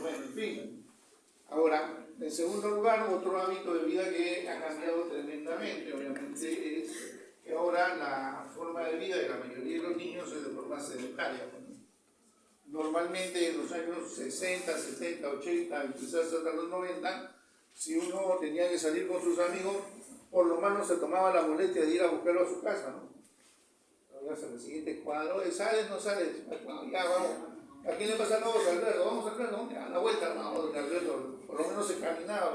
bueno, en fin. Ahora, en segundo lugar, otro hábito de vida que ha cambiado tremendamente, obviamente, es que ahora la forma de vida de la mayoría de los niños es de forma sedentaria. Normalmente en los años 60, 70, 80, quizás hasta los 90, si uno tenía que salir con sus amigos, por lo menos se tomaba la molestia de ir a buscarlo a su casa, ¿no? En el siguiente cuadro, ¿sales? ¿No sales? Bueno, ya vamos. ¿A quién le pasa la voz? Alberto, vamos Alberto, a la vuelta, no, Alberto, por lo menos se caminaba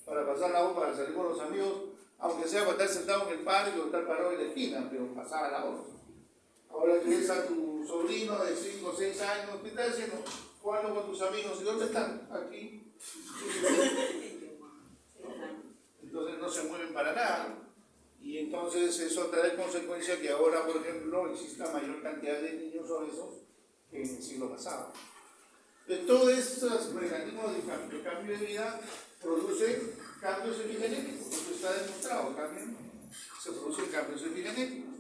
para pasar la voz, para salir con los amigos, aunque sea para estar sentado en el parque o estar parado en la esquina, pero pasaba la voz. Ahora ves a tu sobrino de 5 o 6 años, ¿qué estás haciendo? Jugando con tus amigos, ¿y dónde están? Aquí. Entonces no se mueven para nada. Y entonces eso trae consecuencia que ahora, por ejemplo, exista mayor cantidad de niños obesos que en el siglo pasado. De todos estos mecanismos de cambio de vida producen cambios epigenéticos, eso está demostrado, se producen cambios epigenéticos,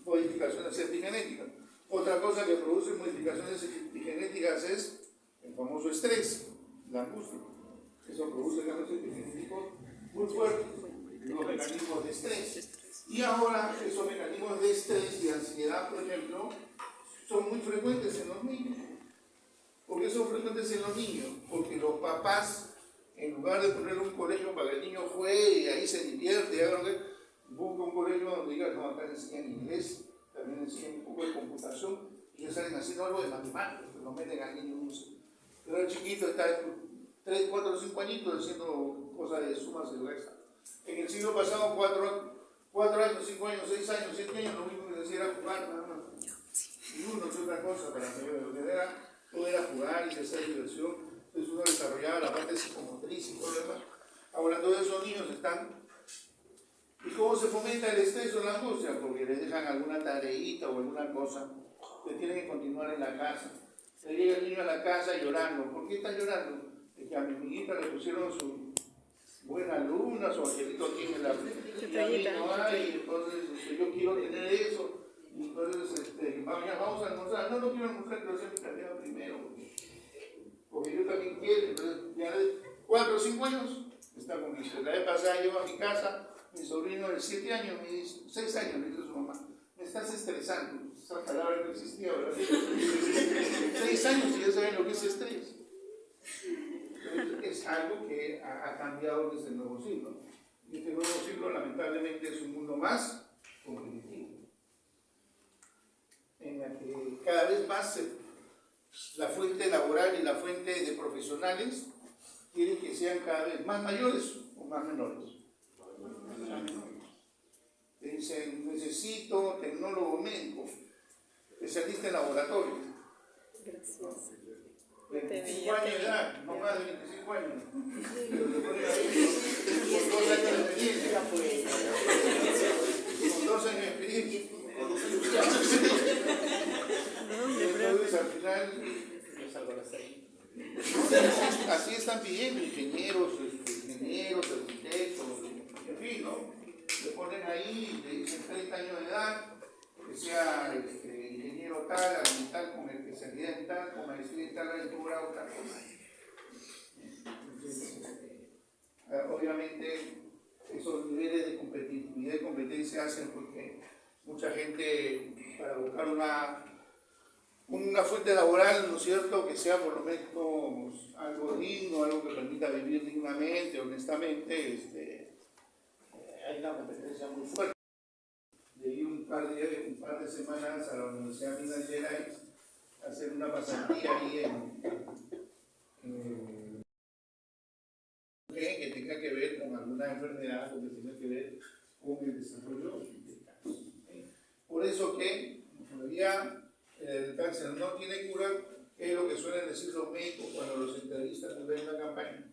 modificaciones epigenéticas. Otra cosa que produce modificaciones epigenéticas es el famoso estrés, la angustia. Eso produce cambios epigenéticos muy fuertes, los mecanismos de estrés. Y ahora esos mecanismos de estrés y ansiedad, por ejemplo, son muy frecuentes en los niños. ¿Por qué son frecuentes en los niños? Porque los papás, en lugar de ponerle un colegio para que el niño juegue y ahí se divierte, haga lo que, busca un colegio donde diga, no, acá enseñan inglés, también enseñan un poco de computación, y ya salen haciendo algo de matemáticas, que lo meten al niño. Pero el chiquito está 3, 4, 5 añitos haciendo cosas de sumas y restas. En el siglo pasado, 4 años, 5 años, 6 años, 7 años, lo único que se hacía era jugar, nada más. Y uno es otra cosa para mayor, lo que era todo era jugar y hacer diversión. Entonces uno desarrollaba la parte psicomotriz y todo lo demás. Ahora todos esos niños están. ¿Y cómo se fomenta el estrés o la angustia? Porque les dejan alguna tareita o alguna cosa que tienen que continuar en la casa. Se llega el niño a la casa llorando. ¿Por qué está llorando? Es que a mi amiguita le pusieron su buena luna, su angelito tiene la y a mí no hay, entonces yo quiero tener eso. Entonces, vamos a almorzar. No quiero almorzar, quiero hacer mi tarea primero. Porque yo también quiero. Entonces, ya de 4 o 5 años está con eso. La vez pasada llego a mi casa, mi sobrino de 7 años, me dice, 6 años, me dice su mamá, me estás estresando. Esa palabra no existía, ¿verdad? 6 años y ya saben lo que es estrés. Es algo que ha cambiado desde el nuevo siglo. Y este nuevo siglo, lamentablemente, es un mundo más competitivo, en la que cada vez más la fuente laboral y la fuente de profesionales quieren que sean cada vez más mayores o más menores. Te dicen, necesito tecnólogo médico, especialista en laboratorio. Gracias. 25 años de edad, no más de 25 años. Pero te ponen ahí con 2 años de experiencia. Con 2 años de experiencia. Entonces al final así están pidiendo ingenieros, arquitectos, en fin, ¿no? Le ponen ahí, le dicen 30 años de edad, que sea ingeniero tal, ambiental con especialidad en tal, con maestría en tal, aventura o tal cosa. Entonces, obviamente esos niveles de competitividad y competencia hacen porque mucha gente, para buscar una fuente laboral, ¿no es cierto?, que sea por lo menos algo digno, algo que permita vivir dignamente, honestamente, hay una competencia muy fuerte. De ir un par de semanas a la Universidad de Minas Gerais a hacer una pasantía ahí que tenga que ver con alguna enfermedad o que tenga que ver con el desarrollo del cáncer. Por eso que todavía el cáncer no tiene cura, es lo que suelen decir los médicos cuando los entrevistan en una campaña.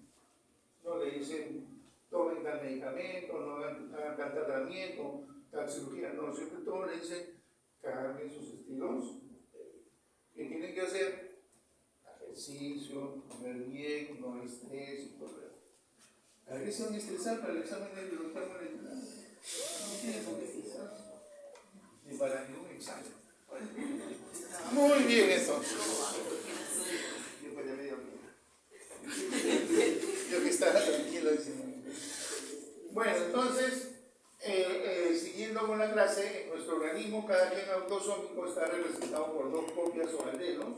No le dicen, tomen tal medicamento, no hagan tal tratamiento, tal cirugía, no, siempre todos le dicen, cambien sus estilos. ¿Qué tienen que hacer? Ejercicio, comer bien, no estrés y todo eso. ¿A qué se van a estresar para el examen de los exámenes? No tienen por qué estresarse. Ni para ningún examen. Muy bien eso. autosómico está representado por dos copias o aldelos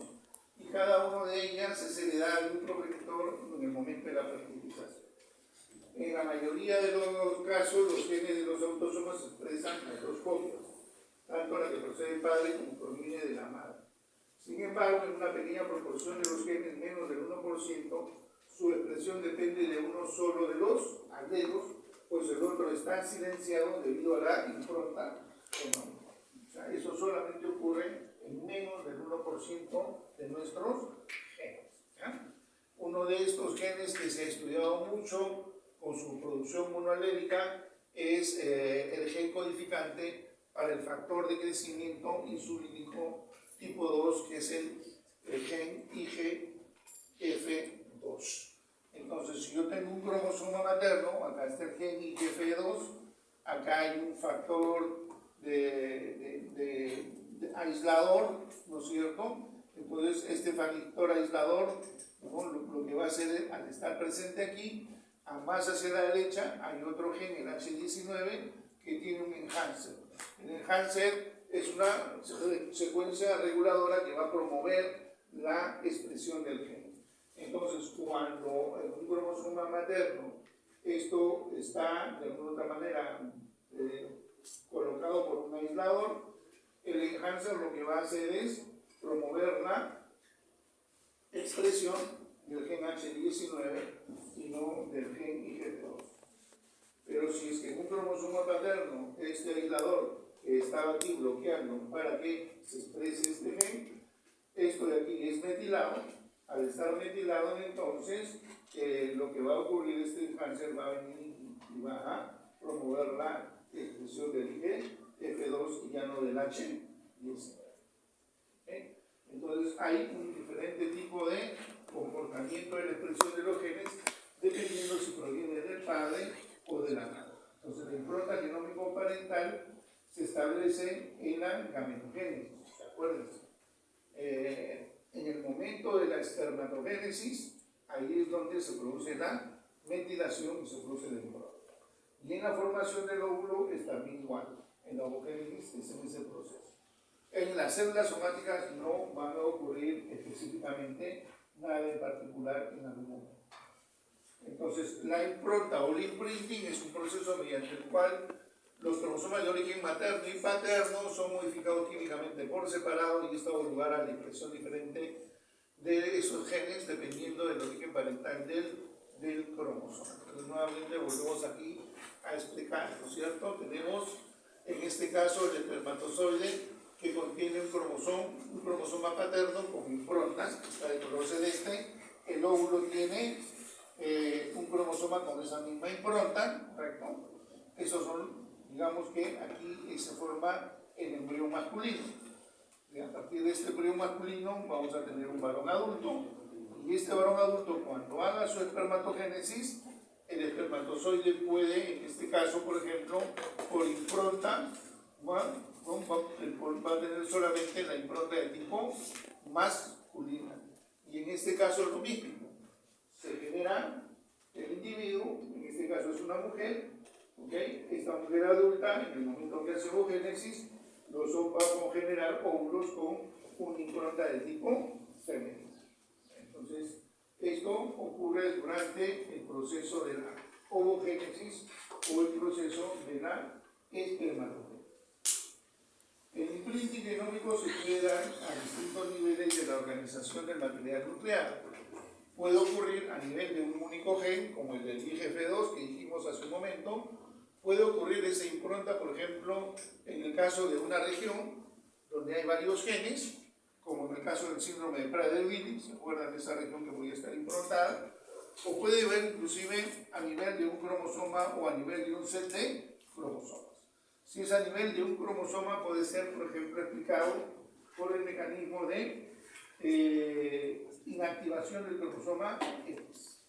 y cada una de ellas es heredada de un progenitor en el momento de la fertilización. En la mayoría de los casos, los genes de los autosomos se expresan en dos copias, tanto la que procede del padre como proviene de la madre. Sin embargo, en una pequeña proporción de los genes, menos del 1%, su expresión depende de uno solo de los aldelos, pues el otro está silenciado debido a la impronta genómica. O sea, eso solamente ocurre en menos del 1% de nuestros genes. ¿Ya? Uno de estos genes que se ha estudiado mucho con su producción monoalélica es el gen codificante para el factor de crecimiento insulínico tipo 2, que es el gen IGF-2. Entonces, si yo tengo un cromosoma materno, acá está el gen IGF-2, acá hay un factor de aislador, ¿no es cierto? Entonces, este factor aislador, ¿no? lo que va a hacer al estar presente aquí, a más hacia la derecha hay otro gen, el H19, que tiene un enhancer. El enhancer es una secuencia reguladora que va a promover la expresión del gen. Entonces, cuando en un cromosoma materno esto está de alguna otra manera colocado por un aislador, el enhancer lo que va a hacer es promover la expresión del gen H19 y no del gen IGF-2. Pero si es que en un cromosoma paterno este aislador estaba aquí bloqueando para que se exprese este gen, esto de aquí es metilado. Al estar metilado, entonces lo que va a ocurrir es que el cáncer va a venir y va a promover la expresión del IGF-2 y ya no del H19. ¿Okay? Entonces hay un diferente tipo de comportamiento de la expresión de los genes dependiendo si proviene del padre o de la madre. Entonces la impronta genómico-parental se establece en la gametogénesis, acuérdense. En el momento de la espermatogénesis, ahí es donde se produce la metilación y se produce la impronta. Y en la formación del óvulo es también igual, en la ovogénesis es en ese proceso. En las células somáticas no van a ocurrir específicamente nada en particular en algún momento. Entonces, la impronta o el imprinting es un proceso mediante el cual los cromosomas de origen materno y paterno son modificados químicamente por separado y esto da lugar a la expresión diferente de esos genes dependiendo del origen parental del cromosoma. Entonces, nuevamente volvemos aquí a explicar, ¿no es cierto? Tenemos en este caso el espermatozoide que contiene un cromosoma paterno con improntas, que está de color celeste. El óvulo tiene un cromosoma con esa misma impronta, ¿correcto? Esos son, digamos que aquí se forma el embrión masculino. Y a partir de este embrión masculino vamos a tener un varón adulto, y este varón adulto cuando haga su espermatogénesis, el espermatozoide puede, en este caso por ejemplo, por impronta, va a tener solamente la impronta de tipo masculina. Y en este caso es lo mismo. Se genera el individuo, en este caso es una mujer, ¿okay? Esta mujer adulta, en el momento que hace ovogénesis, los va a generar óvulos con una impronta de tipo femenino. Entonces, esto ocurre durante el proceso de la ovogénesis o el proceso de la espermatogénesis. El imprinting genómico se puede dar a distintos niveles de la organización del material nuclear. Puede ocurrir a nivel de un único gen, como el del IGF-2 que dijimos hace un momento. Puede ocurrir esa impronta, por ejemplo, en el caso de una región donde hay varios genes, como en el caso del síndrome de Prader-Willi, ¿se acuerdan de esa región que podría estar improntada? O puede ver inclusive a nivel de un cromosoma o a nivel de un set de cromosomas. Si es a nivel de un cromosoma, puede ser, por ejemplo, explicado por el mecanismo de inactivación del cromosoma X.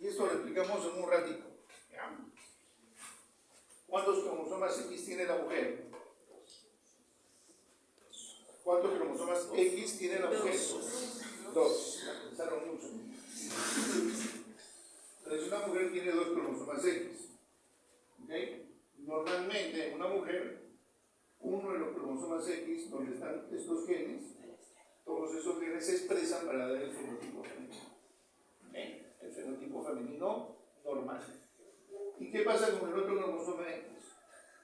Y esto lo explicamos en un ratito. ¿Ya? ¿Cuántos cromosomas X tiene la mujer? ¿Cuántos cromosomas X tiene la mujer? Dos. La pensaron mucho. Entonces una mujer tiene dos cromosomas X. ¿Okay? Normalmente en una mujer, uno de los cromosomas X X, donde están estos genes, todos esos genes se expresan para dar el fenotipo femenino. El fenotipo femenino normal. ¿Y qué pasa con el otro cromosoma X?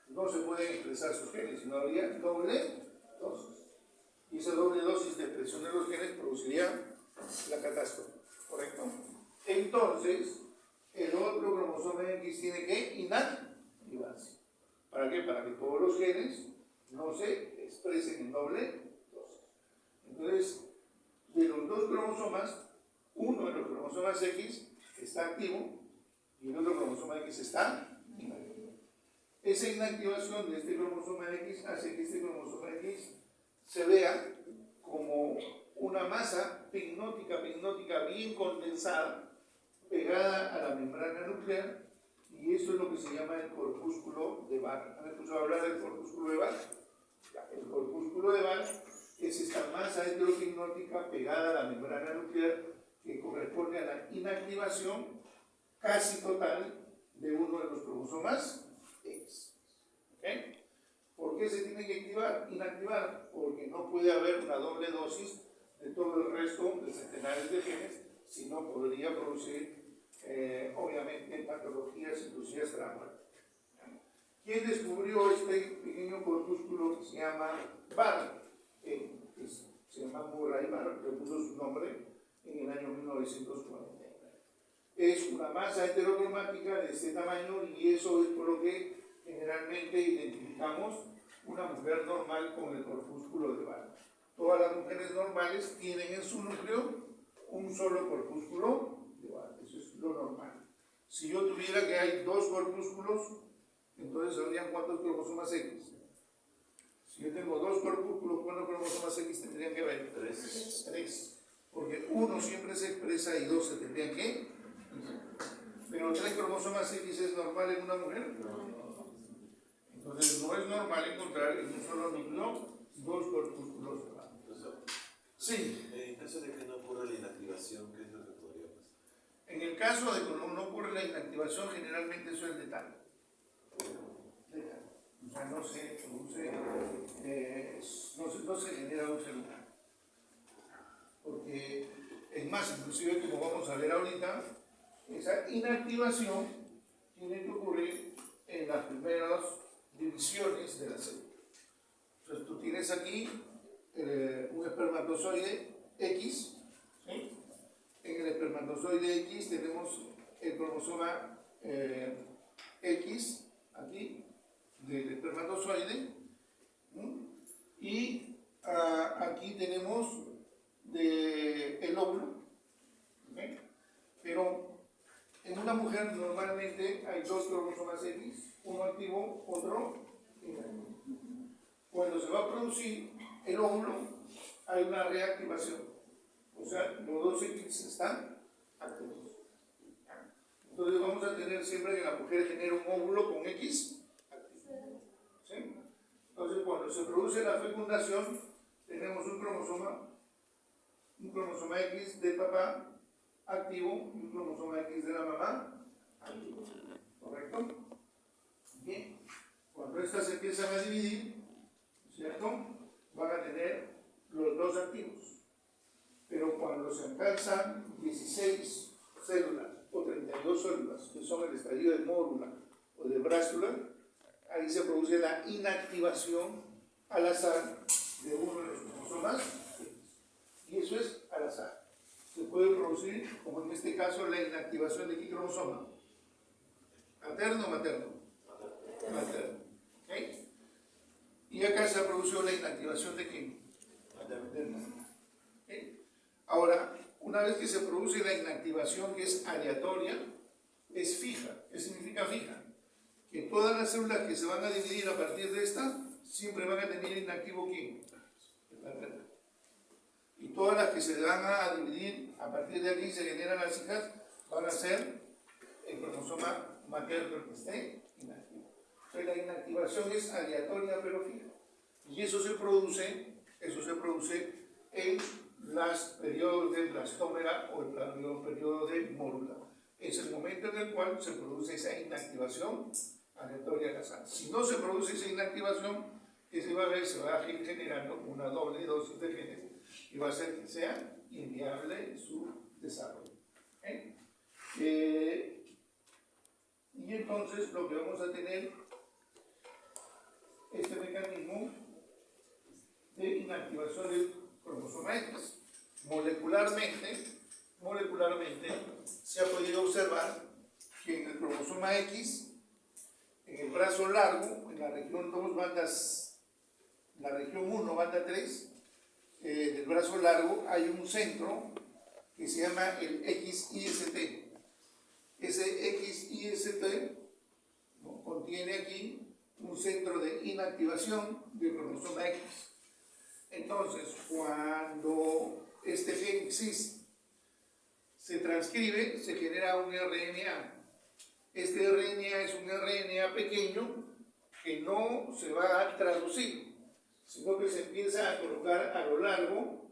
No se pueden expresar sus genes, sino habría doble dosis. Y esa doble dosis de expresión de los genes produciría la catástrofe, ¿correcto? Entonces, el otro cromosoma X tiene que inactivarse. ¿Para qué? Para que todos los genes no se expresen en doble dosis. Entonces, de los dos cromosomas, uno de los cromosomas X está activo y el otro cromosoma X está inactivo. Esa inactivación de este cromosoma X hace que este cromosoma X se vea como una masa pigmótica bien condensada, pegada a la membrana nuclear, y eso es lo que se llama el corpúsculo de Barr. ¿Han escuchado hablar del corpúsculo de Barr? El corpúsculo de Barr es esta masa heteropigmótica pegada a la membrana nuclear que corresponde a la inactivación casi total de uno de los cromosomas X. ¿Okay? ¿Por qué se tiene que inactivar? Porque no puede haber una doble dosis de todo el resto de centenares de genes, si no podría producir, obviamente, patologías inducidas a la muerte. ¿Quién descubrió este pequeño corpúsculo que se llama Barr? Se llama Murray Barr, que puso su nombre en el año 1949. Es una masa heterocromática de este tamaño y eso es por lo que generalmente identificamos una mujer normal con el corpúsculo de Barr. Todas las mujeres normales tienen en su núcleo un solo corpúsculo de Barr. Eso es lo normal. Si yo tuviera que hay dos corpúsculos, entonces habrían ¿cuántos cromosomas X? Si yo tengo dos corpúsculos, ¿cuántos cromosomas X tendrían que haber? Tres. Porque uno siempre se expresa y dos se tendrían que. Pero 3 cromosomas X es normal en una mujer. Entonces no es normal encontrar en un solo núcleo dos corpúsculos de Barr. Sí. En caso de que no ocurra la inactivación, ¿qué es lo que podría pasar? En el caso de que no ocurre la inactivación, generalmente eso es letal. O sea, no se produce, no se genera un ser humano. Porque, es más, inclusive como vamos a ver ahorita, esa inactivación tiene que ocurrir en las primeras divisiones de la célula. Entonces tú tienes aquí un espermatozoide X, ¿sí? En el espermatozoide X tenemos el cromosoma X, aquí, del espermatozoide, y aquí tenemos el óvulo, ¿okay? Pero en una mujer normalmente hay dos cromosomas X, uno activo, otro inactivo. Cuando se va a producir el óvulo, hay una reactivación. O sea, los dos X están activos. Entonces vamos a tener siempre que la mujer genera un óvulo con X activo. ¿Sí? Entonces cuando se produce la fecundación, tenemos un cromosoma X del papá activo y un cromosoma X de la mamá activo. ¿Correcto? Bien. Cuando estas se empiezan a dividir, ¿cierto? Van a tener los dos activos. Pero cuando se alcanzan 16 células o 32 células, que son el estadio de mórula o de brástula, ahí se produce la inactivación al azar de uno de los cromosomas. Y eso es al azar. Se puede producir, como en este caso, la inactivación de qué cromosoma. ¿Materno o materno? Materno. ¿Okay? Y acá se ha producido la inactivación de quién? Materno. ¿Okay? Ahora, una vez que se produce la inactivación que es aleatoria, es fija. ¿Qué significa fija? Que todas las células que se van a dividir a partir de esta, siempre van a tener inactivo quién? El materno. Y todas las que se van a dividir a partir de aquí, se generan las hijas, van a ser el cromosoma materno que esté inactivo. Entonces la inactivación es aleatoria pero fija. Y eso se produce en los periodos de blastómera o el periodo de mórula. Es el momento en el cual se produce esa inactivación aleatoria al azar. Si no se produce esa inactivación, que se va a ver, se va a ir generando una doble dosis de genes y va a hacer que sea inviable su desarrollo. ¿Okay? Y entonces lo que vamos a tener, este mecanismo de inactivación del cromosoma X. Molecularmente se ha podido observar que en el cromosoma X, en el brazo largo, en la región 2 bandas, la región 1 banda 3 del brazo largo, hay un centro que se llama el XIST. Ese XIST, ¿no?, contiene aquí un centro de inactivación del cromosoma X. Entonces, cuando este gen CIS se transcribe, se genera un RNA. Este RNA es un RNA pequeño que no se va a traducir, sino que se empieza a colocar a lo largo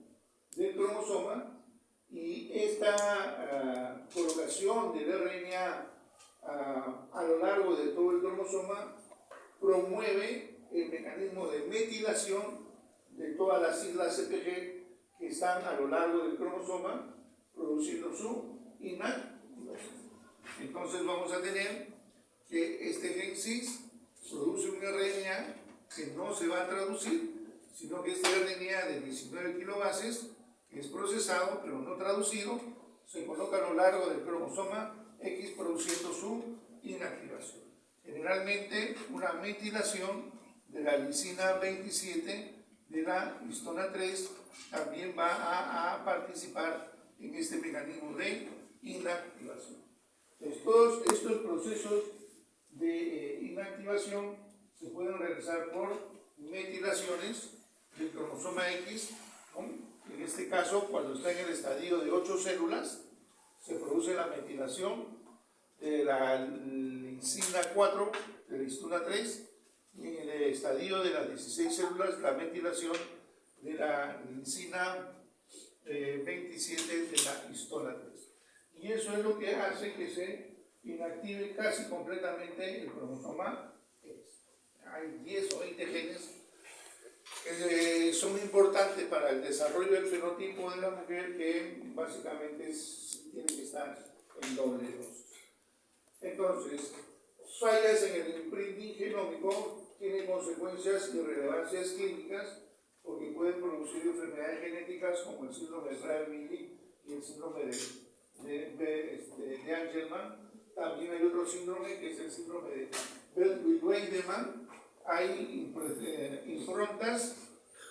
del cromosoma, y esta colocación del RNA a lo largo de todo el cromosoma promueve el mecanismo de metilación de todas las siglas CPG que están a lo largo del cromosoma, produciendo su inactivación. Entonces vamos a tener que este gen CIS produce un RNA que no se va a traducir, sino que este RNA de 19 kilobases, que es procesado pero no traducido, se coloca a lo largo del cromosoma X, produciendo su inactivación. Generalmente una metilación de la lisina 27 de la histona 3 también va a participar en este mecanismo de inactivación. Entonces, todos estos procesos de inactivación se pueden realizar por metilaciones del cromosoma X, ¿no? En este caso, cuando está en el estadio de 8 células, se produce la metilación de la lisina 4 de la histona 3, y en el estadio de las 16 células, la metilación de la lisina 27 de la histona 3. Y eso es lo que hace que se inactive casi completamente el cromosoma X. Hay 10 o 20 genes que son importantes para el desarrollo del fenotipo de la mujer, que básicamente tienen que estar en doble dosis. Entonces, fallas en el imprinting genómico tienen consecuencias y relevancias clínicas, porque pueden producir enfermedades genéticas como el síndrome de Prader-Willi y el síndrome de Angelman. También hay otro síndrome que es el síndrome de Belt-Weidemann. Hay improntas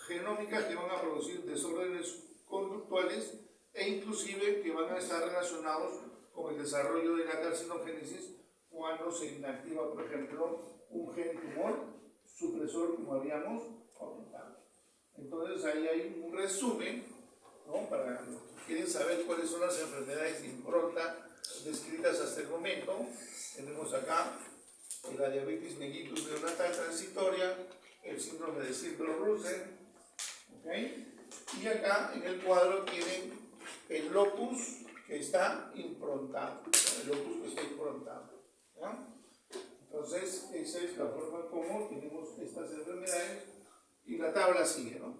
genómicas que van a producir desórdenes conductuales e inclusive que van a estar relacionados con el desarrollo de la carcinogénesis cuando se inactiva, por ejemplo, un gen tumor supresor, como habíamos comentado. Entonces ahí hay un resumen, ¿no?, para los que quieren saber cuáles son las enfermedades de impronta descritas hasta el momento. Tenemos acá la diabetes mellitus neonatal transitoria, el síndrome de Silberg-Russell, ¿okay? Y acá en el cuadro tienen el locus que está improntado, ¿no? El locus que está improntado, ¿no? Entonces esa es la forma como tenemos estas enfermedades, y la tabla sigue, ¿no?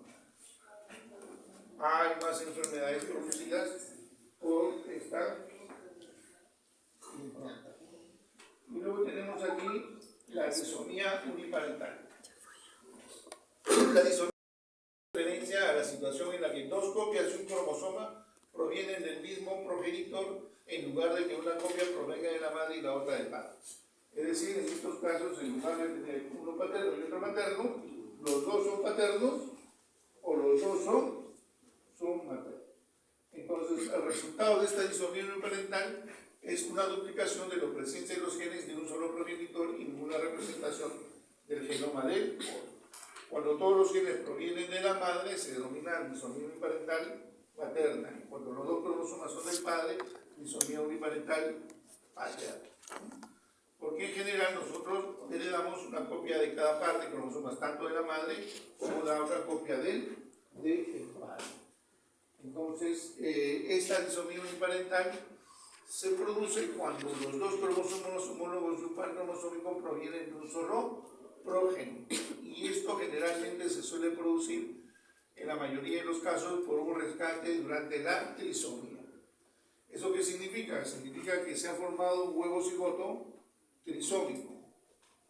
Hay más enfermedades producidas por esta impronta. Y luego tenemos aquí la disonía uniparental. La disonía es referencia a la situación en la que dos copias de un cromosoma provienen del mismo progenitor, en lugar de que una copia provenga de la madre y la otra del padre. Es decir, en estos casos, en lugar de tener uno paterno y otro materno, los dos son paternos o los dos son maternos. Entonces, el resultado de esta disonía uniparental es una duplicación de la presencia de los genes de un solo progenitor y ninguna representación del genoma del otro. Cuando todos los genes provienen de la madre, se denomina disonía uniparental materna, y cuando los dos cromosomas son del padre, disonía uniparental paterna. Porque en general nosotros heredamos una copia de cada parte de cromosomas, tanto de la madre como la otra copia del padre. Entonces, esta disonía uniparental se produce cuando los dos cromosomas homólogos de un par cromosómico provienen de un solo progenie. Y esto generalmente se suele producir en la mayoría de los casos por un rescate durante la trisomía. ¿Eso qué significa? Significa que se ha formado un huevo cigoto trisómico,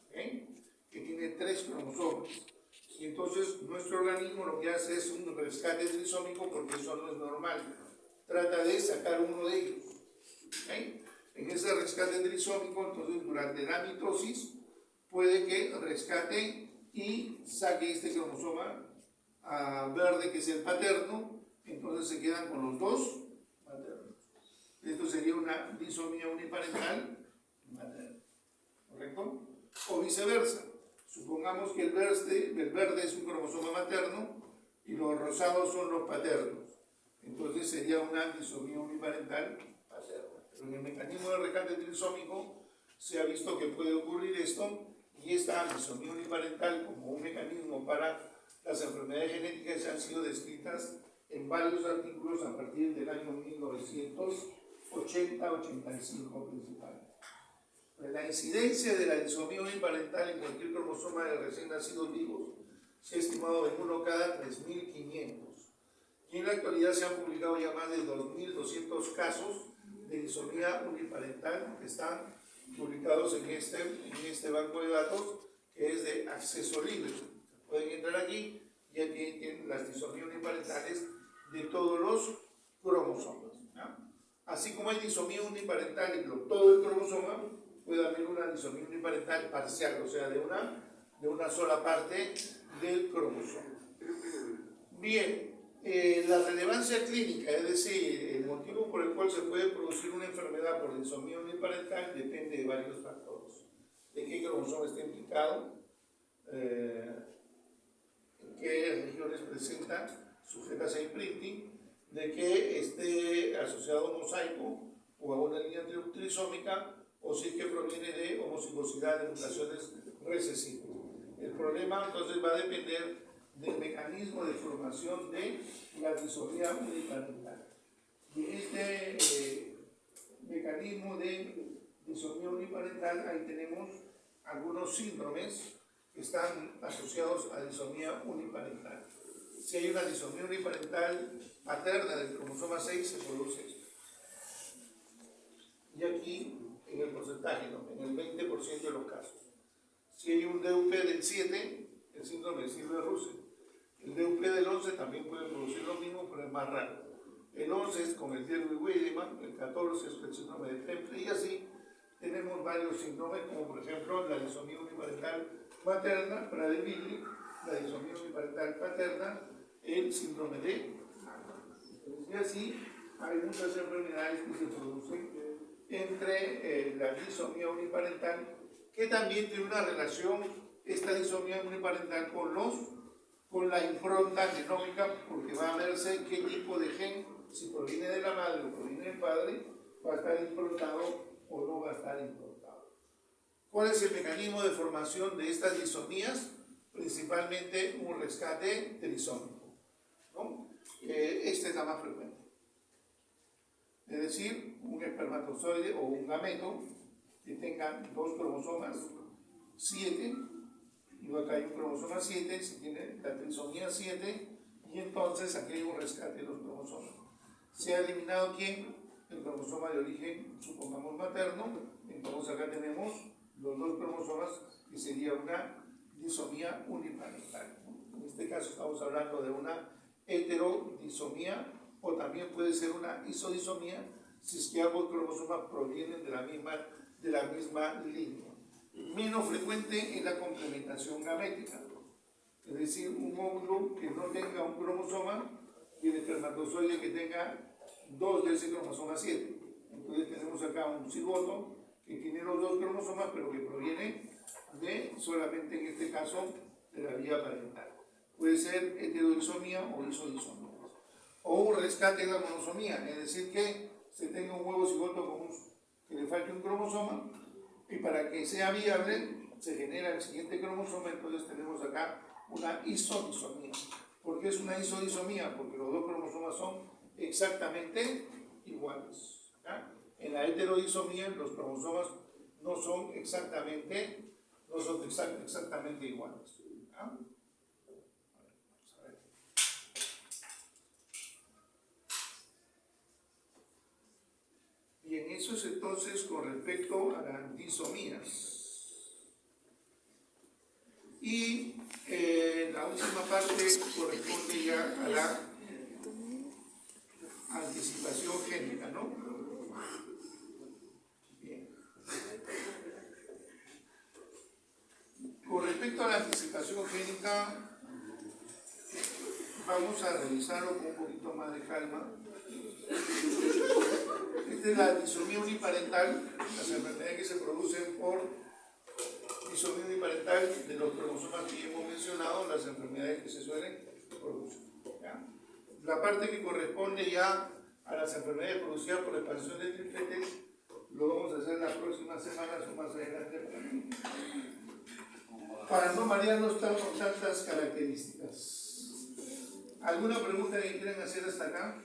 ¿okay? Que tiene 3 cromosomas. Y entonces nuestro organismo lo que hace es un rescate trisómico porque eso no es normal. Trata de sacar uno de ellos. ¿Okay? En ese rescate trisómico, entonces durante la mitosis, puede que rescate y saque este cromosoma verde que es el paterno, entonces se quedan con los 2 maternos. Esto sería una disomía uniparental materna, ¿correcto? O viceversa. Supongamos que el verde es un cromosoma materno y los rosados son los paternos. Entonces sería una disomía uniparental paterna. Pero en el mecanismo de rescate trisómico se ha visto que puede ocurrir esto, y esta disomía uniparental como un mecanismo para las enfermedades genéticas han sido descritas en varios artículos a partir del año 1980-85 principalmente. La incidencia de la disomía uniparental en cualquier cromosoma de recién nacidos vivos se ha estimado en 1 cada 3.500. Y en la actualidad se han publicado ya más de 2.200 casos de disomía uniparental que están publicados en este banco de datos que es de acceso libre. Pueden entrar aquí y aquí tienen las disomías uniparentales de todos los cromosomas, ¿no? Así como hay disomía uniparental en todo el cromosoma, puede haber una disomía uniparental parcial, o sea, de una sola parte del cromosoma. Bien, la relevancia clínica, es decir, el motivo por el cual se puede producir una enfermedad por disomía uniparental depende de varios factores. De qué cromosoma está implicado, qué regiones presenta sujetas a imprinting, de que esté asociado a un mosaico o a una línea trisómica, o si es que proviene de homocigosidad de mutaciones recesivas. El problema entonces va a depender del mecanismo de formación de la disomía uniparental. Y este mecanismo de disomía uniparental, ahí tenemos algunos síndromes que están asociados a disomía uniparental. Si hay una disomía uniparental paterna del cromosoma 6, se produce esto. Y aquí, en el porcentaje, ¿no? En el 20% de los casos. Si hay un DUP del 7, el síndrome de Silver-Russell. El DUP del 11 también puede producir lo mismo, pero es más raro. El 11 es con el Dierwig-Weidemann, el 14 es el síndrome de Temple, y así tenemos varios síndromes, como por ejemplo la disomía uniparental materna, Prader-Willi, la disomía uniparental paterna, el síndrome de Hansen. Y así hay muchas enfermedades que se producen entre la disomía uniparental, que también tiene una relación, esta disomía uniparental, con la impronta genómica, porque va a verse qué tipo de gen, si proviene de la madre o proviene del padre, va a estar improntado o no va a estar improntado. ¿Cuál es el mecanismo de formación de estas disomías? Principalmente un rescate trisómico, ¿no? Esta es la más frecuente. Es decir, un espermatozoide o un gameto que tenga 2 cromosomas 7, y acá hay un cromosoma 7, se tiene la trisomía 7, y entonces aquí hay un rescate de los cromosomas. ¿Se ha eliminado quién? El cromosoma de origen, supongamos materno, entonces acá tenemos los 2 cromosomas, que sería una disomía uniparental. En este caso estamos hablando de una heterodisomía, o también puede ser una isodisomía, si es que ambos cromosomas provienen de la misma línea. Menos frecuente es la complementación gamética, es decir, un óvulo que no tenga un cromosoma y el espermatozoide que tenga 2 de ese cromosoma 7. Entonces tenemos acá un cigoto que tiene los 2 cromosomas, pero que proviene de solamente, en este caso, de la vía parental. Puede ser heterodisomía o isodisomía. O un rescate de la monosomía, es decir, que se tenga un huevo cigoto que le falte un cromosoma, y para que sea viable se genera el siguiente cromosoma, entonces tenemos acá una isodisomía. ¿Por qué es una isodisomía? Porque los 2 cromosomas son exactamente iguales. ¿Ya? En la heterodisomía los cromosomas no son exactamente no son exactamente iguales. ¿Ya? Vamos a ver. Bien, eso es entonces con respecto a las disomías. Y la última parte corresponde ya a la anticipación génica, ¿no? Bien. Con respecto a la anticipación génica, vamos a revisarlo con un poquito más de calma. Esta es la disomía uniparental, las enfermedades que se producen por disomía uniparental de los cromosomas que ya hemos mencionado, las enfermedades que se suelen producir. ¿Ya? La parte que corresponde ya a las enfermedades producidas por la expansión de tripletes lo vamos a hacer las próximas semanas o más adelante para no marearnos con tantas características. ¿Alguna pregunta que quieran hacer hasta acá?